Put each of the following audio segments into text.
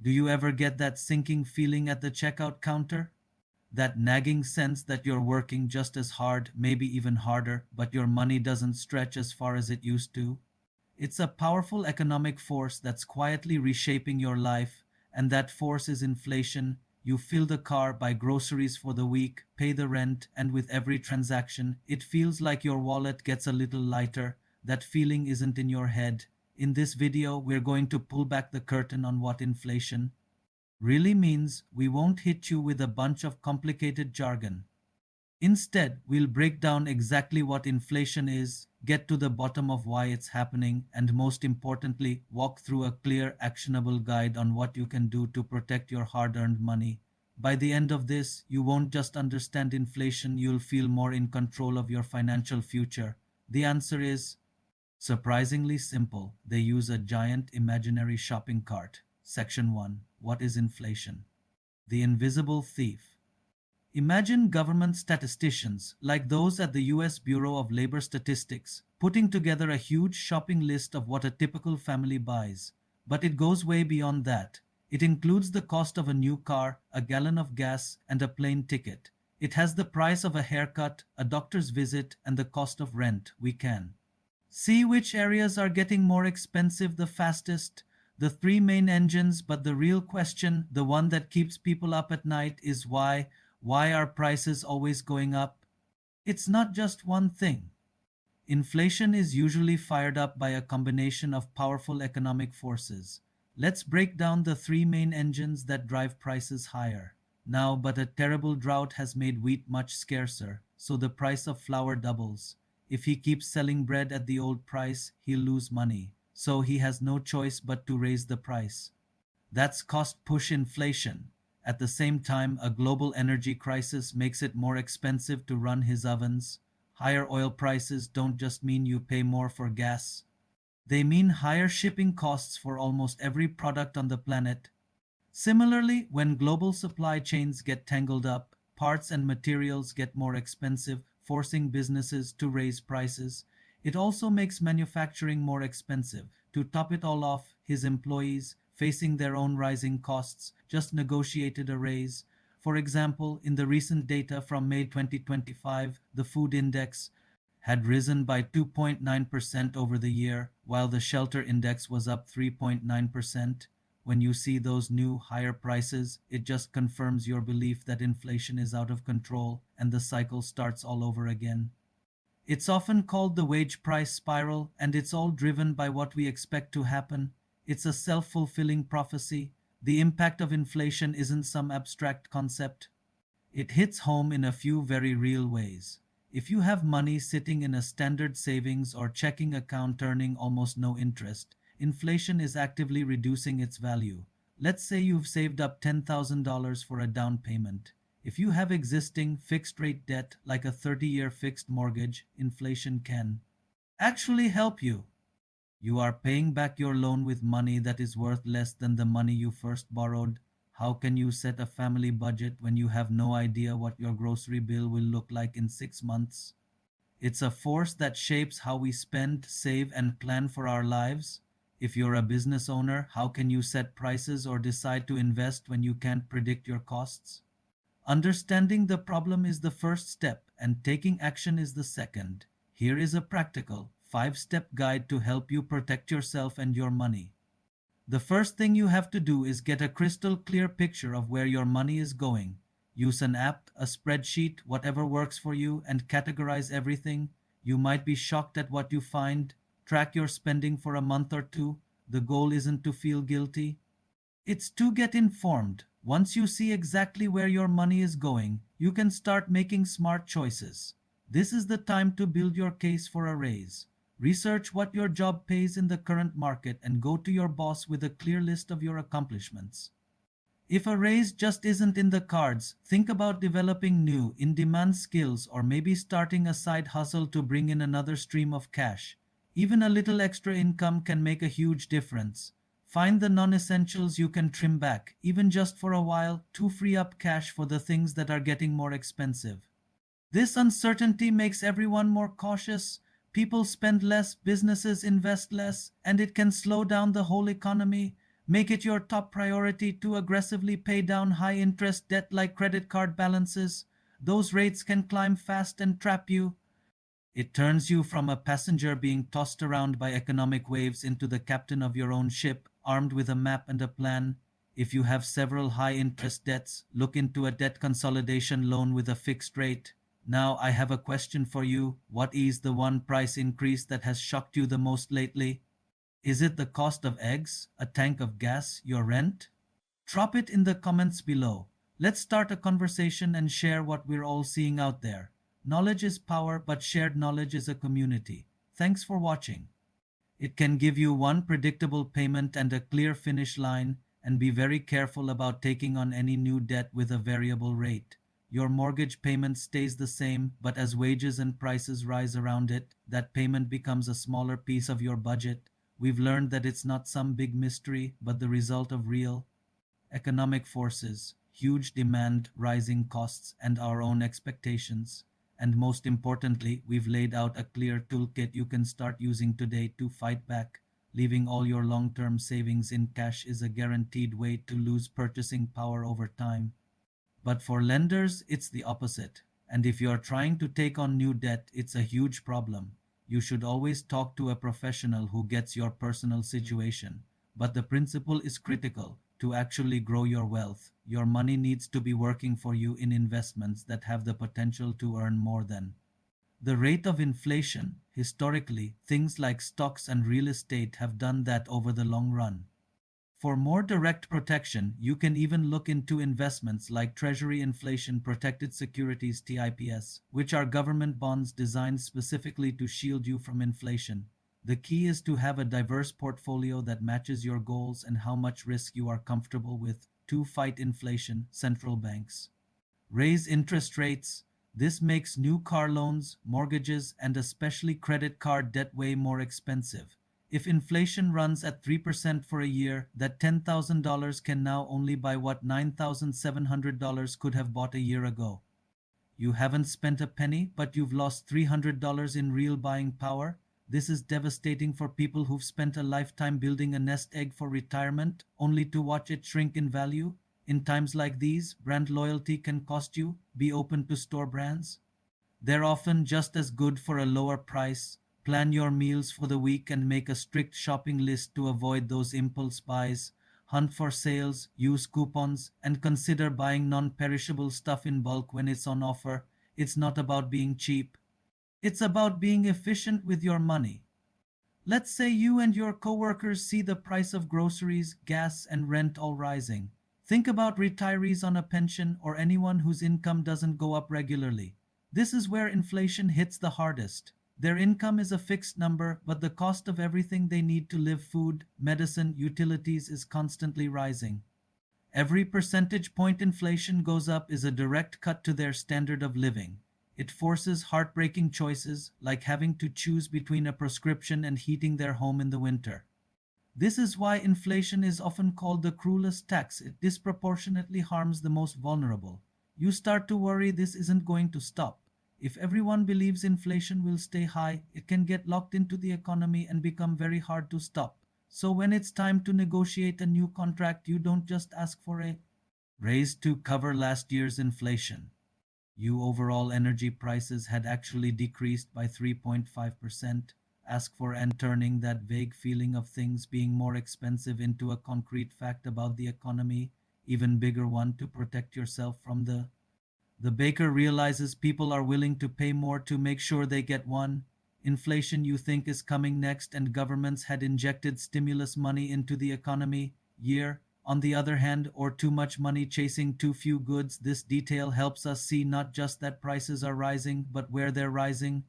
Do you ever get that sinking feeling at the checkout counter? That nagging sense that you're working just as hard, maybe even harder, but your money doesn't stretch as far as it used to? It's a powerful economic force that's quietly reshaping your life, and that force is inflation. You fill the car, buy groceries for the week, pay the rent, and with every transaction, it feels like your wallet gets a little lighter. That feeling isn't in your head. In this video, we're going to pull back the curtain on what inflation really means. We won't hit you with a bunch of complicated jargon. Instead, we'll break down exactly what inflation is, get to the bottom of why it's happening, and most importantly, walk through a clear, actionable guide on what you can do to protect your hard earned money. By the end of this, you won't just understand inflation, you'll feel more in control of your financial future. The answer is surprisingly simple. They use a giant imaginary shopping cart. Section 1. What is inflation? The invisible thief. Imagine government statisticians, like those at the US Bureau of Labor Statistics, putting together a huge shopping list of what a typical family buys. But it goes way beyond that. It includes the cost of a new car, a gallon of gas, and a plane ticket. It has the price of a haircut, a doctor's visit, and the cost of rent. We can see which areas are getting more expensive the fastest. The three main engines, but the real question, the one that keeps people up at night, is why. Why are prices always going up? It's not just one thing. Inflation is usually fired up by a combination of powerful economic forces. Let's break down the three main engines that drive prices higher. Now, but a terrible drought has made wheat much scarcer, so the price of flour doubles. If he keeps selling bread at the old price, he'll lose money. So he has no choice but to raise the price. That's cost push inflation. At the same time, a global energy crisis makes it more expensive to run his ovens. Higher oil prices don't just mean you pay more for gas. They mean higher shipping costs for almost every product on the planet. Similarly, when global supply chains get tangled up, parts and materials get more expensive, forcing businesses to raise prices. It also makes manufacturing more expensive. To top it all off, his employees, facing their own rising costs, just negotiated a raise. For example, in the recent data from May 2025, the food index had risen by 2.9% over the year, while the shelter index was up 3.9%. When you see those new, higher prices, it just confirms your belief that inflation is out of control and the cycle starts all over again. It's often called the wage price spiral, and it's all driven by what we expect to happen. It's a self-fulfilling prophecy. The impact of inflation isn't some abstract concept. It hits home in a few very real ways. If you have money sitting in a standard savings or checking account earning almost no interest, inflation is actively reducing its value. Let's say you've saved up $10,000 for a down payment. If you have existing fixed rate debt like a 30-year fixed mortgage, inflation can actually help you. You are paying back your loan with money that is worth less than the money you first borrowed. How can you set a family budget when you have no idea what your grocery bill will look like in 6 months? It's a force that shapes how we spend, save, and plan for our lives. If you're a business owner, how can you set prices or decide to invest when you can't predict your costs? Understanding the problem is the first step, and taking action is the second. Here is a practical, 5-step guide to help you protect yourself and your money. The first thing you have to do is get a crystal clear picture of where your money is going. Use an app, a spreadsheet, whatever works for you, and categorize everything. You might be shocked at what you find. Track your spending for a month or two. The goal isn't to feel guilty. It's to get informed. Once you see exactly where your money is going, you can start making smart choices. This is the time to build your case for a raise. Research what your job pays in the current market and go to your boss with a clear list of your accomplishments. If a raise just isn't in the cards, think about developing new, in-demand skills or maybe starting a side hustle to bring in another stream of cash. Even a little extra income can make a huge difference. Find the non-essentials you can trim back, even just for a while, to free up cash for the things that are getting more expensive. This uncertainty makes everyone more cautious. People spend less, businesses invest less, and it can slow down the whole economy. Make it your top priority to aggressively pay down high interest debt like credit card balances. Those rates can climb fast and trap you. It turns you from a passenger being tossed around by economic waves into the captain of your own ship, armed with a map and a plan. If you have several high interest debts, look into a debt consolidation loan with a fixed rate. Now, I have a question for you. What is the one price increase that has shocked you the most lately? Is it the cost of eggs, a tank of gas, your rent? Drop it in the comments below. Let's start a conversation and share what we're all seeing out there. Knowledge is power, but shared knowledge is a community. Thanks for watching. It can give you one predictable payment and a clear finish line, and be very careful about taking on any new debt with a variable rate. Your mortgage payment stays the same, but as wages and prices rise around it, that payment becomes a smaller piece of your budget. We've learned that it's not some big mystery, but the result of real economic forces, huge demand, rising costs, and our own expectations. And most importantly, we've laid out a clear toolkit you can start using today to fight back. Leaving all your long term savings in cash is a guaranteed way to lose purchasing power over time. But for lenders, it's the opposite. And if you're trying to take on new debt, it's a huge problem. You should always talk to a professional who gets your personal situation. But the principle is critical. To actually grow your wealth, your money needs to be working for you in investments that have the potential to earn more than the rate of inflation. Historically, things like stocks and real estate have done that over the long run. For more direct protection, you can even look into investments like Treasury Inflation Protected Securities (TIPS), which are government bonds designed specifically to shield you from inflation. The key is to have a diverse portfolio that matches your goals and how much risk you are comfortable with. To fight inflation, central banks raise interest rates. This makes new car loans, mortgages, and especially credit card debt way more expensive. If inflation runs at 3% for a year, that $10,000 can now only buy what $9,700 could have bought a year ago. You haven't spent a penny, but you've lost $300 in real buying power. This is devastating for people who've spent a lifetime building a nest egg for retirement, only to watch it shrink in value. In times like these, brand loyalty can cost you. Be open to store brands. They're often just as good for a lower price. Plan your meals for the week and make a strict shopping list to avoid those impulse buys. Hunt for sales, use coupons, and consider buying non-perishable stuff in bulk when it's on offer. It's not about being cheap. It's about being efficient with your money. Let's say you and your coworkers see the price of groceries, gas, and rent all rising. Think about retirees on a pension or anyone whose income doesn't go up regularly. This is where inflation hits the hardest. Their income is a fixed number, but the cost of everything they need to live, food, medicine, utilities, is constantly rising. Every percentage point inflation goes up is a direct cut to their standard of living. It forces heartbreaking choices, like having to choose between a prescription and heating their home in the winter. This is why inflation is often called the cruelest tax. It disproportionately harms the most vulnerable. You start to worry this isn't going to stop. If everyone believes inflation will stay high, it can get locked into the economy and become very hard to stop. So when it's time to negotiate a new contract, you don't just ask for a raise to cover last year's inflation. You overall energy prices had actually decreased by 3.5%. Ask for and turning that vague feeling of things being more expensive into a concrete fact about the economy, even bigger one to protect yourself from the baker realizes people are willing to pay more to make sure they get one. Inflation you think is coming next, and governments had injected stimulus money into the economy. Year, on the other hand, or too much money chasing too few goods. This detail helps us see not just that prices are rising, but where they're rising.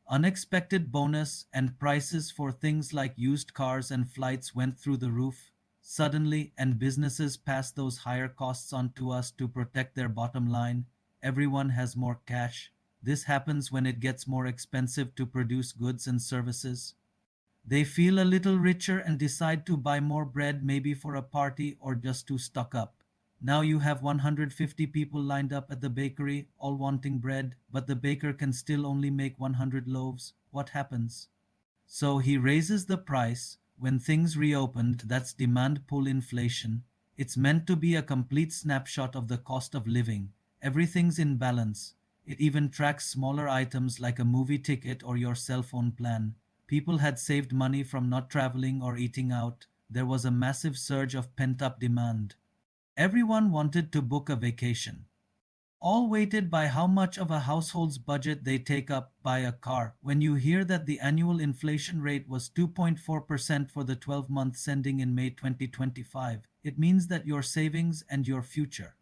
Unexpected bonus and prices for things like used cars and flights went through the roof suddenly, and businesses pass those higher costs on to us to protect their bottom line. Everyone has more cash. This happens when it gets more expensive to produce goods and services. They feel a little richer and decide to buy more bread, maybe for a party or just to stock up. Now you have 150 people lined up at the bakery, all wanting bread, but the baker can still only make 100 loaves. What happens? So he raises the price. when things reopened, that's demand pull inflation. It's meant to be a complete snapshot of the cost of living. Everything's in balance. It even tracks smaller items like a movie ticket or your cell phone plan. People had saved money from not traveling or eating out. There was a massive surge of pent up demand. Everyone wanted to book a vacation. All weighted by how much of a household's budget they take up by a car. When you hear that the annual inflation rate was 2.4% for the 12 months ending in May 2025, it means that your savings and your future.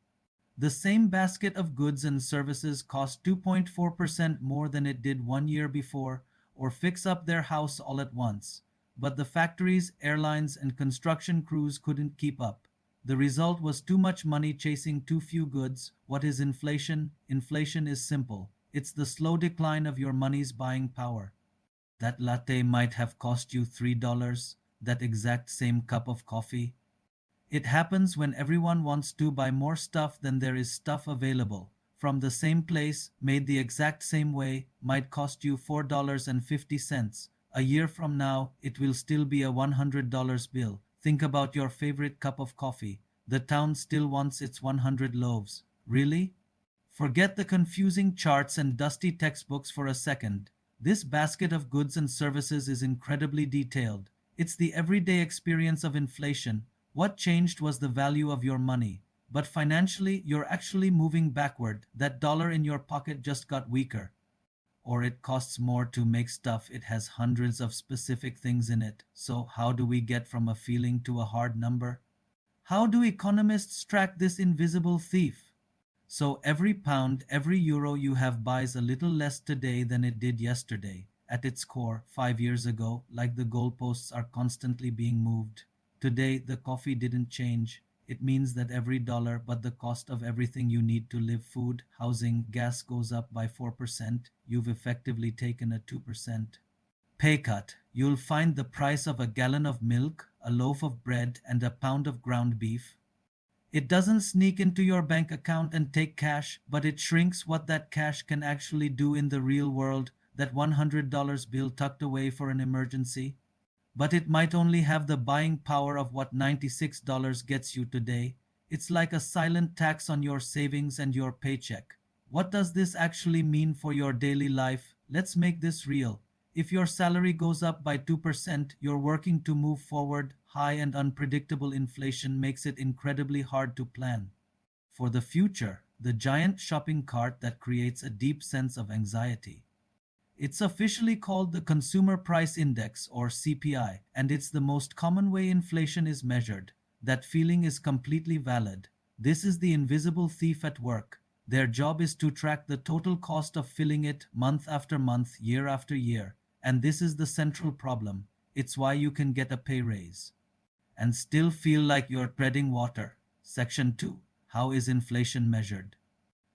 The same basket of goods and services cost 2.4% more than it did 1 year before, or fix up their house all at once. But the factories, airlines, and construction crews couldn't keep up. The result was too much money chasing too few goods. What is inflation? Inflation is simple. It's the slow decline of your money's buying power. That latte might have cost you $3, that exact same cup of coffee. It happens when everyone wants to buy more stuff than there is stuff available. From the same place, made the exact same way, might cost you $4.50. A year from now, it will still be a $100 bill. Think about your favorite cup of coffee. The town still wants its 100 loaves. Really? Forget the confusing charts and dusty textbooks for a second. This basket of goods and services is incredibly detailed. It's the everyday experience of inflation. What changed was the value of your money. But financially, you're actually moving backward. That dollar in your pocket just got weaker. Or it costs more to make stuff, it has hundreds of specific things in it. So, how do we get from a feeling to a hard number? How do economists track this invisible thief? So every pound, every euro you have buys a little less today than it did yesterday. At its core, 5 years ago, like the goalposts are constantly being moved. Today, the coffee didn't change. It means that every dollar, but the cost of everything you need to live, food, housing, gas, goes up by 4%. You've effectively taken a 2% pay cut. You'll find the price of a gallon of milk, a loaf of bread, and a pound of ground beef. It doesn't sneak into your bank account and take cash, but it shrinks what that cash can actually do in the real world. That $100 bill tucked away for an emergency. But it might only have the buying power of what $96 gets you today. It's like a silent tax on your savings and your paycheck. What does this actually mean for your daily life? Let's make this real. If your salary goes up by 2%, you're working to move forward. High and unpredictable inflation makes it incredibly hard to plan for the future, the giant shopping cart that creates a deep sense of anxiety. It's officially called the Consumer Price Index or CPI, and it's the most common way inflation is measured. That feeling is completely valid. This is the invisible thief at work. Their job is to track the total cost of filling it month after month, year after year. And this is the central problem. It's why you can get a pay raise and still feel like you're treading water. Section 2. How is inflation measured?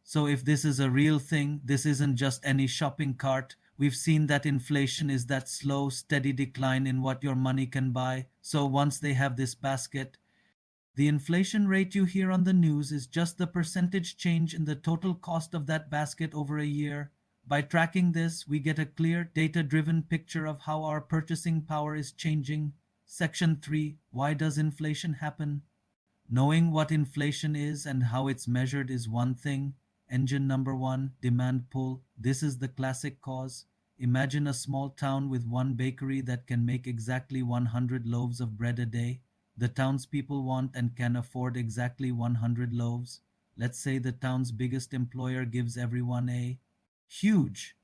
So if this is a real thing, this isn't just any shopping cart. We've seen that inflation is that slow, steady decline in what your money can buy. So once they have this basket, the inflation rate you hear on the news is just the percentage change in the total cost of that basket over a year. By tracking this, we get a clear, data-driven picture of how our purchasing power is changing. Section 3. Why does inflation happen? Knowing what inflation is and how it's measured is one thing. Engine number one, demand pull. This is the classic cause. Imagine a small town with one bakery that can make exactly 100 loaves of bread a day. The townspeople want and can afford exactly 100 loaves. Let's say the town's biggest employer gives everyone a huge.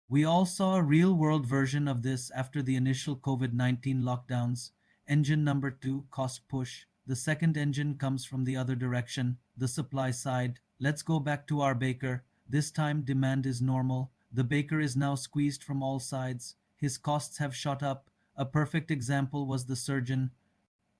We all saw a real-world version of this after the initial COVID-19 lockdowns. Engine number two, cost push. The second engine comes from the other direction, the supply side. Let's go back to our baker. This time demand is normal. The baker is now squeezed from all sides. His costs have shot up. A perfect example was the surgeon.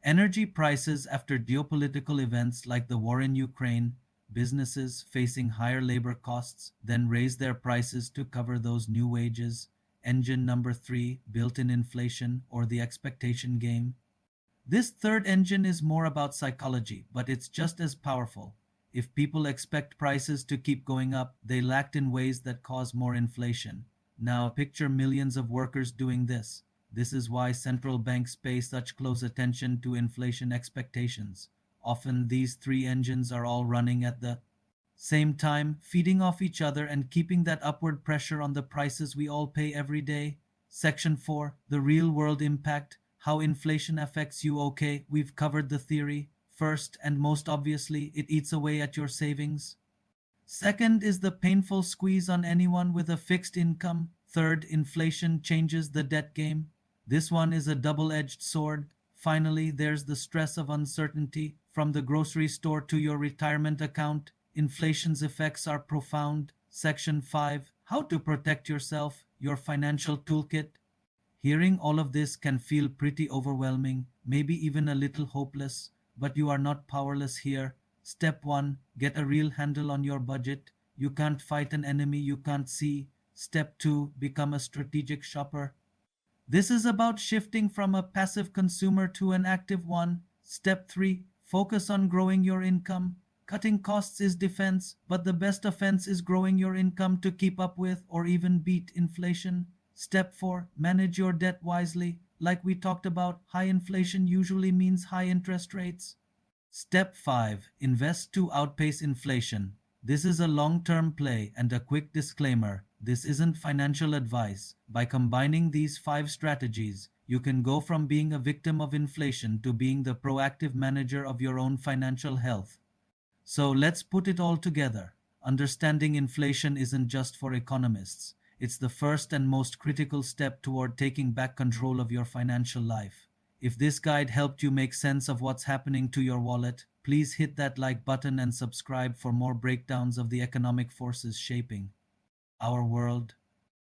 Energy prices after geopolitical events like the war in Ukraine. Businesses facing higher labor costs then raise their prices to cover those new wages. Engine number three, built-in inflation or the expectation game. This third engine is more about psychology, but it's just as powerful. If people expect prices to keep going up, they act in ways that cause more inflation. Now picture millions of workers doing this. This is why central banks pay such close attention to inflation expectations. Often these three engines are all running at the same time, feeding off each other and keeping that upward pressure on the prices we all pay every day. Section 4, the real world impact, how inflation affects you. Okay, we've covered the theory. First and most obviously, it eats away at your savings. Second is the painful squeeze on anyone with a fixed income. Third, inflation changes the debt game. This one is a double edged sword. Finally, there's the stress of uncertainty. From the grocery store to your retirement account, inflation's effects are profound. Section 5, how to protect yourself, your financial toolkit. Hearing all of this can feel pretty overwhelming, maybe even a little hopeless, but you are not powerless here. Step 1, get a real handle on your budget. You can't fight an enemy you can't see. Step 2, become a strategic shopper. This is about shifting from a passive consumer to an active one. Step 3, focus on growing your income. Cutting costs is defense, but the best offense is growing your income to keep up with or even beat inflation. Step 4, manage your debt wisely. Like we talked about, high inflation usually means high interest rates. Step 5, invest to outpace inflation. This is a long term play, and a quick disclaimer, this isn't financial advice. By combining these 5 strategies, you can go from being a victim of inflation to being the proactive manager of your own financial health. So let's put it all together. Understanding inflation isn't just for economists. It's the first and most critical step toward taking back control of your financial life. If this guide helped you make sense of what's happening to your wallet, please hit that like button and subscribe for more breakdowns of the economic forces shaping our world.